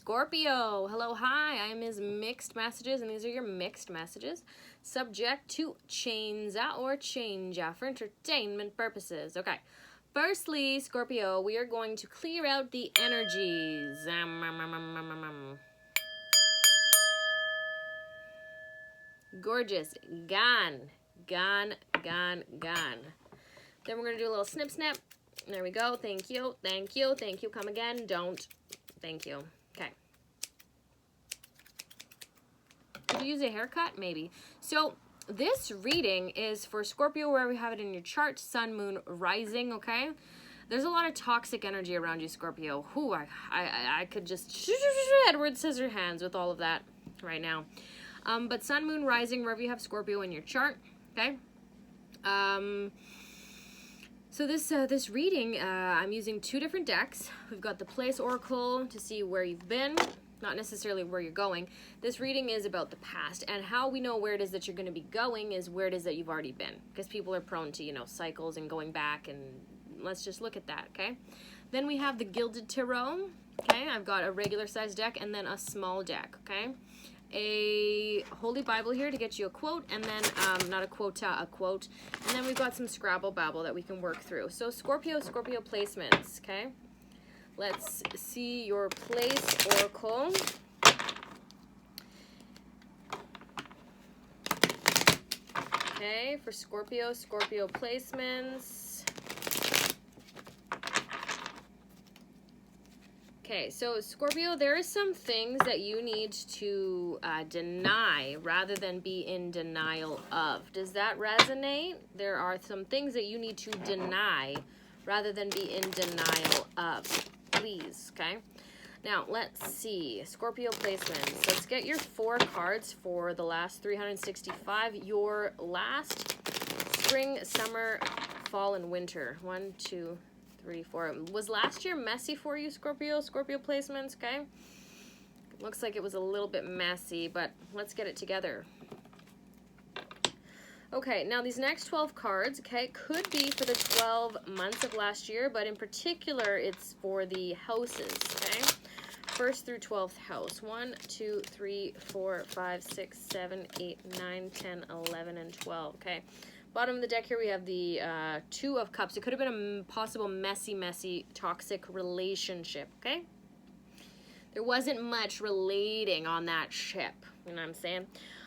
Scorpio. Hello, hi. I am his mixed messages, and these are your mixed messages. Subject to change or change for entertainment purposes. Okay. Firstly, Scorpio, we are going to clear out the energies. Gorgeous. Gone. Gone, gone, gone. Then we're going to do a little snip, snap. There we go. Thank you. Thank you. Thank you. Come again. Don't. Thank you. Okay. Could you use a haircut? Maybe. So this reading is for Scorpio, wherever you have it in your chart, sun, moon, rising, okay? There's a lot of toxic energy around you, Scorpio. Whew, I could just Edward Scissorhands with all of that right now. But sun, moon, rising, wherever you have Scorpio in your chart, okay? So this reading, I'm using two different decks. We've got the Place Oracle to see where you've been, not necessarily where you're going. This reading is about the past, and how we know where it is that you're going to be going is where it is that you've already been, because people are prone to, you know, cycles and going back, and let's just look at that, okay? Then we have the Gilded Tarot, okay? I've got a regular size deck and then a small deck, okay? A Holy Bible here to get you a quote, and then not a quota, a quote, and then we've got some Scrabble Babble that we can work through. So Scorpio placements, okay? Let's see your Place Oracle. Okay, for Scorpio placements. Okay, so Scorpio, there are some things that you need to deny rather than be in denial of. Does that resonate? There are some things that you need to deny rather than be in denial of. Please, okay? Now, let's see. Scorpio placements. Let's get your 4 cards for the last 365. Your last spring, summer, fall, and winter. 1, 2, 3, 4. Was last year messy for you, Scorpio? Scorpio placements, okay? Looks like it was a little bit messy, but let's get it together. Okay, now these next 12 cards, okay, could be for the 12 months of last year, but in particular, it's for the houses, okay? 1st through 12th house. 1, 2, 3, 4, 5, 6, 7, 8, 9, 10, 11, and 12, okay? Bottom of the deck here, we have the 2 of Cups. It could have been a possible messy, toxic relationship, okay? There wasn't much relating on that ship, you know what I'm saying?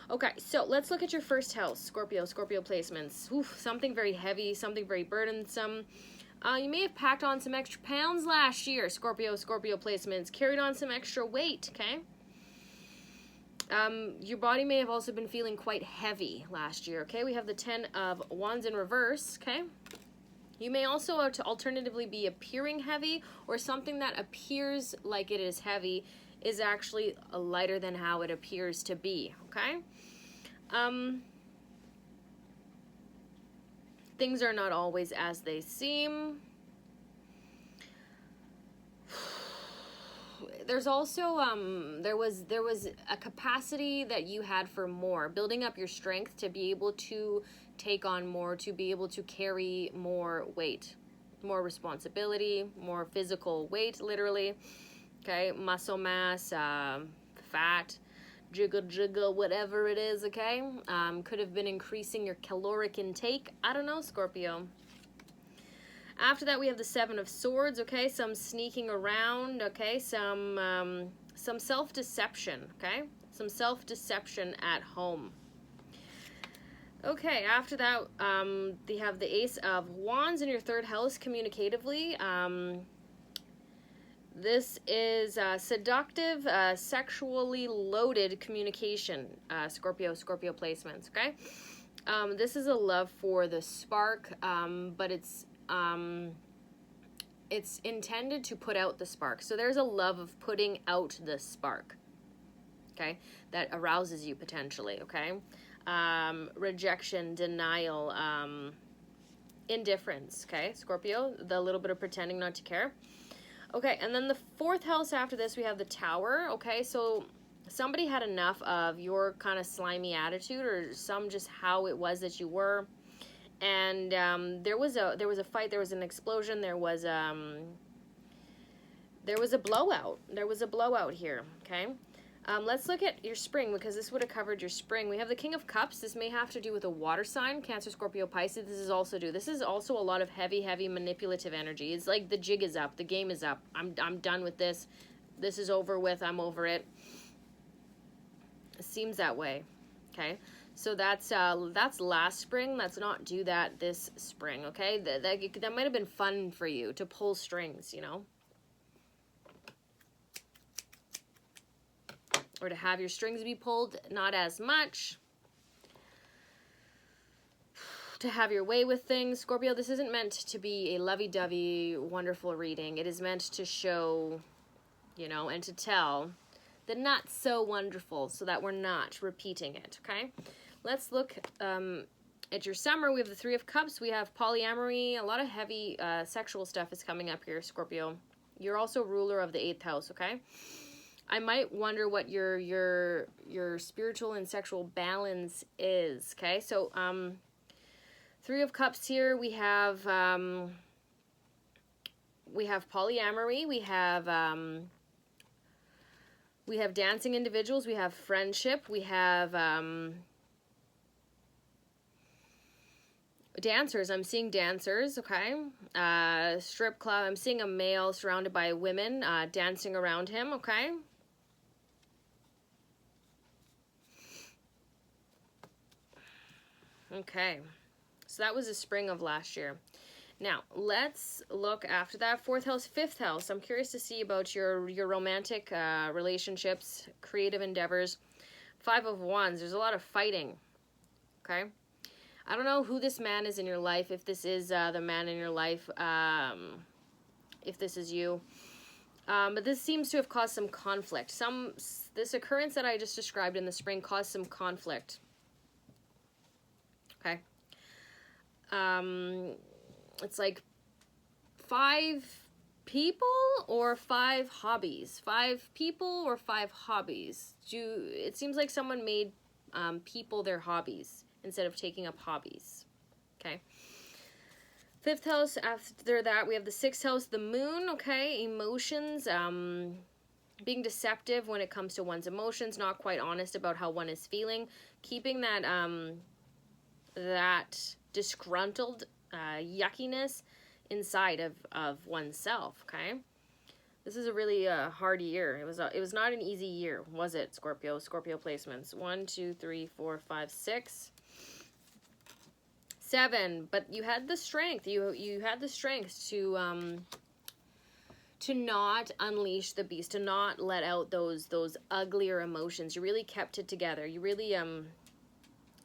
Okay, so let's look at your 1st house, Scorpio placements. Oof, something very heavy, something very burdensome. You may have packed on some extra pounds last year, Scorpio placements. Carried on some extra weight, okay? Your body may have also been feeling quite heavy last year, okay? We have the 10 of Wands in reverse, okay? You may also alternatively be appearing heavy, or something that appears like it is heavy is actually lighter than how it appears to be, okay? Things are not always as they seem. There's also there was a capacity that you had for more, building up your strength to be able to take on more, to be able to carry more weight, more responsibility, more physical weight, literally, okay? Muscle mass, fat, jiggle, whatever it is, okay? Could have been increasing your caloric intake. I don't know, Scorpio. After that, we have the 7 of Swords, okay? Some sneaking around, okay? Some self-deception, okay? Some self-deception at home. Okay, after that, they have the Ace of Wands in your 3rd house, communicatively. This is seductive, sexually loaded communication, Scorpio placements, okay? This is a love for the spark, but it's intended to put out the spark. So there's a love of putting out the spark, okay, that arouses you potentially, okay? Rejection, denial, indifference, okay, Scorpio, the little bit of pretending not to care. Okay, and then the 4th house after this, we have the Tower, okay? So somebody had enough of your kind of slimy attitude, or just how it was that you were. And there was a fight, there was an explosion, there was there was a blowout. There was a blowout here, okay? Let's look at your spring, because this would have covered your spring. We have the King of Cups. This may have to do with a water sign, Cancer, Scorpio, Pisces. This is also a lot of heavy manipulative energy. It's like the jig is up. The game is up. I'm done with this. This is over with. I'm over it. It seems that way, okay? So that's last spring. Let's not do that this spring, okay? That might have been fun for you to pull strings, you know? Or to have your strings be pulled, not as much. To have your way with things. Scorpio, this isn't meant to be a lovey-dovey, wonderful reading. It is meant to show, you know, and to tell the not so wonderful so that we're not repeating it, okay? Let's look at your summer. We have the Three of Cups. We have polyamory. A lot of heavy sexual stuff is coming up here, Scorpio. You're also ruler of the 8th house, okay? I might wonder what your spiritual and sexual balance is, okay? So, Three of Cups here. We have polyamory. We have dancing individuals. We have friendship. We have dancers. I'm seeing dancers, okay? Strip club. I'm seeing a male surrounded by women dancing around him, okay? Okay, so that was the spring of last year. Now, let's look after that. 4th house, 5th house. I'm curious to see about your romantic relationships, creative endeavors. 5 of Wands. There's a lot of fighting, okay? I don't know who this man is in your life, if this is the man in your life, if this is you. But this seems to have caused some conflict. This occurrence that I just described in the spring caused some conflict. Okay. It's like 5 people or 5 hobbies. 5 people or 5 hobbies. It seems like someone made people their hobbies instead of taking up hobbies. Okay. 5th house, after that, we have the 6th house, the moon, okay? Emotions, being deceptive when it comes to one's emotions, not quite honest about how one is feeling, keeping that disgruntled yuckiness inside of oneself, okay? This is a really hard year. It was not an easy year, was it, Scorpio? Scorpio placements. 1, 2, 3, 4, 5, 6, 7. But you had the strength. You had the strength to not unleash the beast, to not let out those uglier emotions. You really kept it together. You really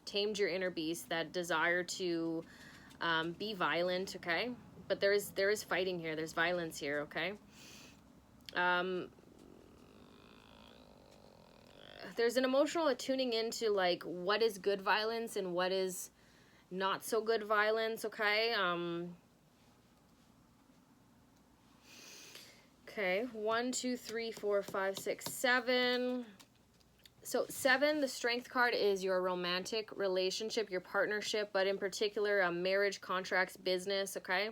tamed your inner beast, that desire to be violent, okay? But there is fighting here. There's violence here, okay? There's an emotional attuning into, like, what is good violence and what is not so good violence, okay? Okay, 1, 2, 3, 4, 5, 6, 7. So 7, the strength card, is your romantic relationship, your partnership, but in particular, marriage, contracts, business, okay?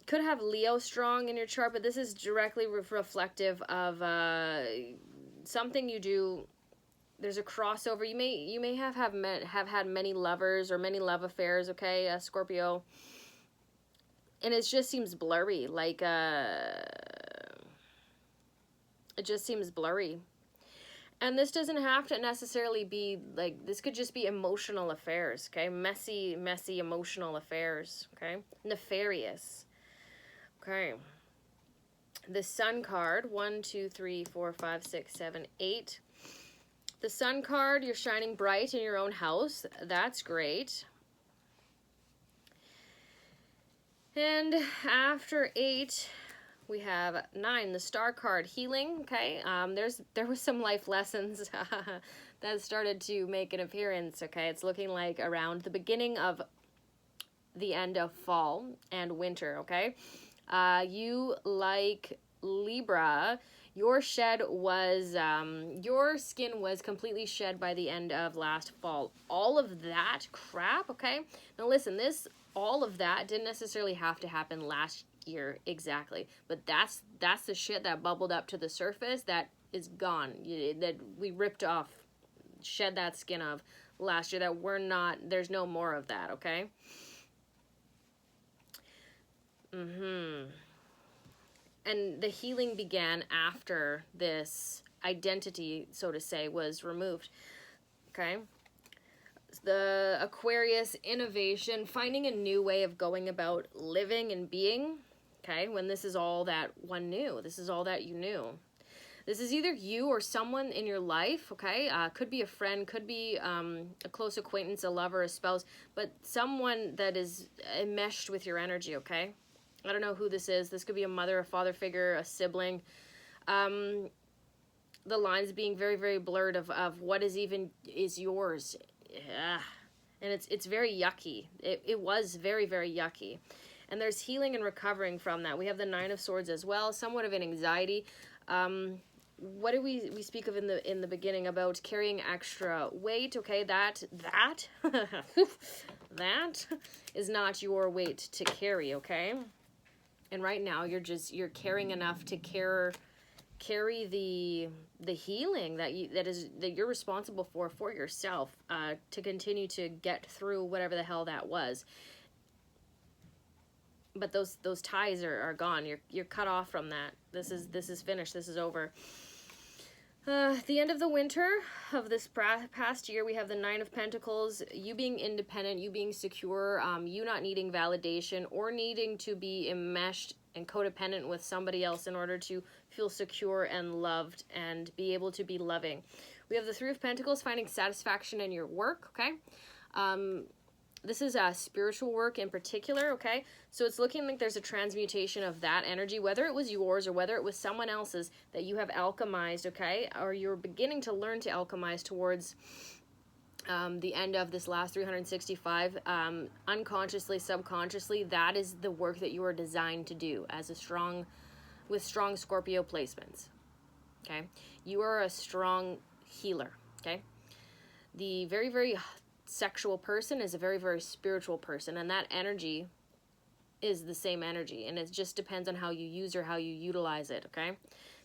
Could have Leo strong in your chart, but this is directly reflective of something you do. There's a crossover. You may have had many lovers or many love affairs, okay, Scorpio. And it just seems blurry, like it just seems blurry. And this doesn't have to necessarily be, like, this could just be emotional affairs, okay? Messy emotional affairs, okay? Nefarious. Okay. The Sun card, 1, 2, 3, 4, 5, 6, 7, 8. The Sun card, you're shining bright in your own house. That's great. And after 8, we have 9, the Star card, healing, okay? There was some life lessons that started to make an appearance, okay? It's looking like around the beginning of the end of fall and winter, okay? You, like Libra, your skin was completely shed by the end of last fall. All of that crap, okay? Now listen, all of that didn't necessarily have to happen last year, exactly. But that's the shit that bubbled up to the surface that is gone, that we ripped off, shed that skin of last year, that we're not, there's no more of that, okay? And the healing began after this identity, so to say, was removed, okay? The Aquarius, innovation, finding a new way of going about living and being, okay? When this is all that one knew, this is all that you knew. This is either you or someone in your life, okay? Could be a friend, could be a close acquaintance, a lover, a spouse, but someone that is enmeshed with your energy, okay? I don't know who this is. This could be a mother, a father figure, a sibling. The lines being very, very blurred of what is yours. Yeah. And it's very yucky. It was very, very yucky. And there's healing and recovering from that. We have the Nine of Swords as well, somewhat of an anxiety. What do we speak of in the beginning about carrying extra weight? Okay, that that is not your weight to carry, okay? And right now you're carrying enough to carry the healing that you're responsible for yourself, to continue to get through whatever the hell that was. But those ties are gone. You're cut off from that. This is finished. This is over. The end of the winter of this past year, we have the Nine of Pentacles, you being independent, you being secure, you not needing validation or needing to be enmeshed and codependent with somebody else in order to feel secure and loved and be able to be loving. We have the Three of Pentacles, finding satisfaction in your work, okay? This is spiritual work in particular, okay? So it's looking like there's a transmutation of that energy, whether it was yours or whether it was someone else's that you have alchemized, okay? Or you're beginning to learn to alchemize towards the end of this last 365. Unconsciously, subconsciously, that is the work that you are designed to do as with strong Scorpio placements, okay? You are a strong healer, okay? The very, very sexual person is a very, very spiritual person, and that energy is the same energy, and it just depends on how you use or how you utilize it, okay?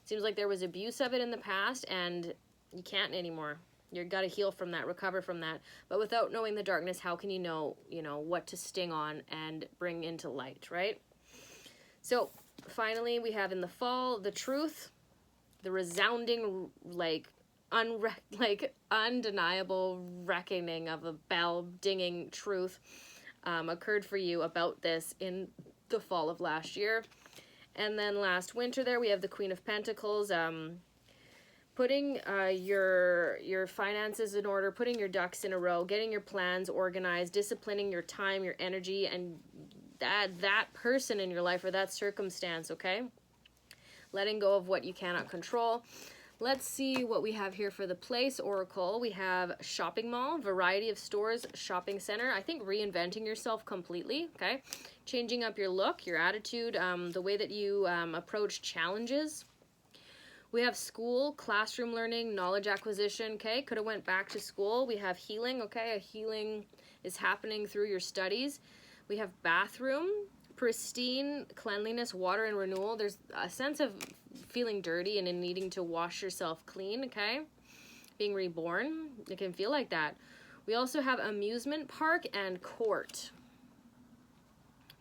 Seems like there was abuse of it in the past, and you can't anymore. You've got to heal from that, recover from that. But without knowing the darkness, how can you know what to sting on and bring into light, right? So finally, we have in the fall the truth, the resounding, undeniable reckoning of a bell dinging truth occurred for you about this in the fall of last year. And then last winter there, we have the Queen of Pentacles, putting your finances in order, putting your ducks in a row, getting your plans organized, disciplining your time, your energy, and that person in your life or that circumstance, okay? Letting go of what you cannot control. Let's see what we have here for the place oracle. We have shopping mall, variety of stores, shopping center. I think reinventing yourself completely, okay? Changing up your look, your attitude, the way that you approach challenges. We have school, classroom learning, knowledge acquisition, okay? Could have went back to school. We have healing, okay? A healing is happening through your studies. We have bathroom, pristine, cleanliness, water, and renewal. There's a sense of feeling dirty and in needing to wash yourself clean, okay? Being reborn, it can feel like that. We also have amusement park and court,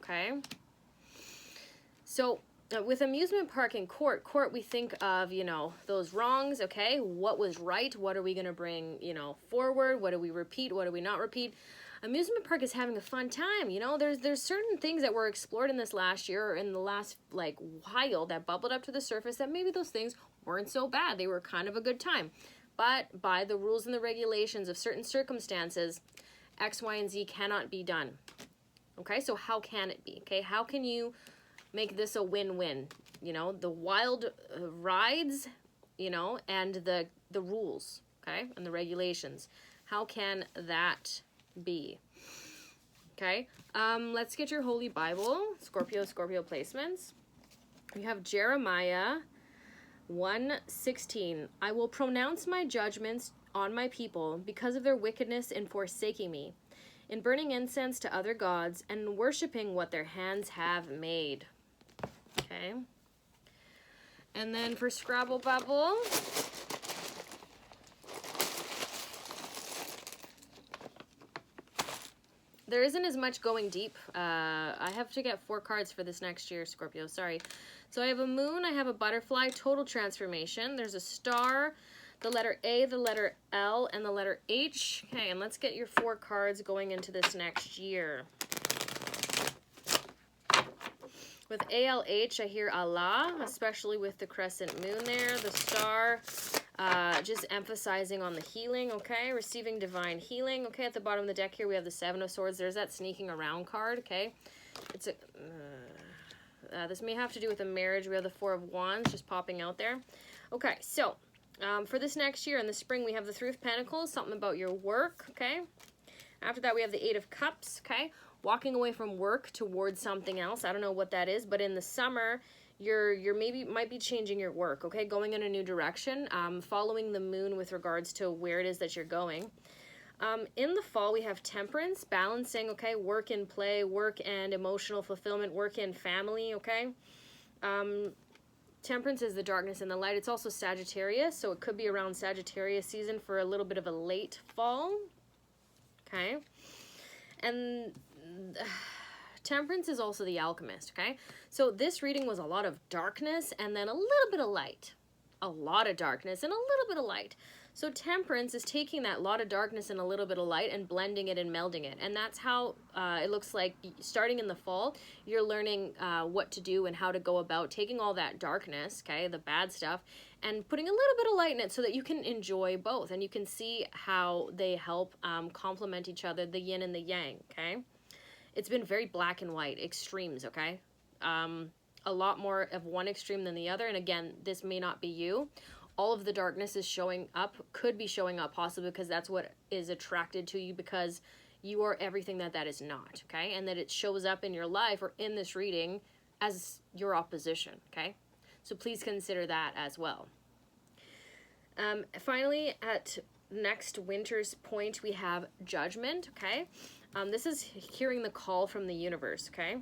okay? So with amusement park and court we think of, those wrongs, okay? What was right? What are we going to bring, forward? What do we repeat? What do we not repeat? Amusement park is having a fun time, There's certain things that were explored in this last year or in the last, while that bubbled up to the surface that maybe those things weren't so bad. They were kind of a good time. But by the rules and the regulations of certain circumstances, X, Y, and Z cannot be done. Okay, so how can it be? Okay, how can you make this a win-win? The wild rides, and the rules, okay, and the regulations. How can that be? Okay, let's get your Holy Bible, Scorpio placements. We have Jeremiah 1:16. I will pronounce my judgments on my people because of their wickedness in forsaking me, in burning incense to other gods and worshiping what their hands have made. Okay. And then for Scrabble Bubble, there isn't as much going deep. I have to get 4 cards for this next year, Scorpio. Sorry. So I have a moon, I have a butterfly, total transformation. There's a star, the letter A, the letter L, and the letter H. Okay, and let's get your 4 cards going into this next year. With ALH, I hear Allah, especially with the crescent moon there. The star, just emphasizing on the healing, okay? Receiving divine healing, okay? At the bottom of the deck here, we have the 7 of Swords. There's that sneaking around card, okay? It's a... this may have to do with a marriage. We have the 4 of Wands just popping out there. Okay, so for this next year in the spring, we have the 3 of Pentacles, something about your work, okay? After that, we have the 8 of Cups, okay? Walking away from work towards something else. I don't know what that is, but in the summer, you're might be changing your work, okay? Going in a new direction, following the moon with regards to where it is that you're going. In the fall, we have Temperance, balancing, okay? Work and play, work and emotional fulfillment, work and family, okay? Temperance is the darkness and the light. It's also Sagittarius, so it could be around Sagittarius season for a little bit of a late fall, okay? And Temperance is also the alchemist, okay? So this reading was a lot of darkness and then a little bit of light. A lot of darkness and a little bit of light. So Temperance is taking that lot of darkness and a little bit of light and blending it and melding it. And that's how it looks like starting in the fall, you're learning what to do and how to go about taking all that darkness, okay, the bad stuff, and putting a little bit of light in it so that you can enjoy both. And you can see how they help complement each other, the yin and the yang, okay? It's been very black and white, extremes, okay? A lot more of one extreme than the other. And again, this may not be you. All of the darkness is showing up, could be showing up possibly because that's what is attracted to you, because you are everything that is not, okay? And that it shows up in your life or in this reading as your opposition, okay? So please consider that as well. Finally, at next winter's point, we have Judgment, okay? This is hearing the call from the universe, okay?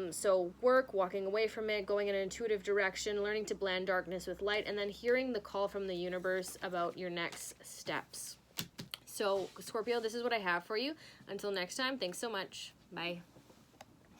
So work, walking away from it, going in an intuitive direction, learning to blend darkness with light, and then hearing the call from the universe about your next steps. So, Scorpio, this is what I have for you. Until next time, thanks so much. Bye.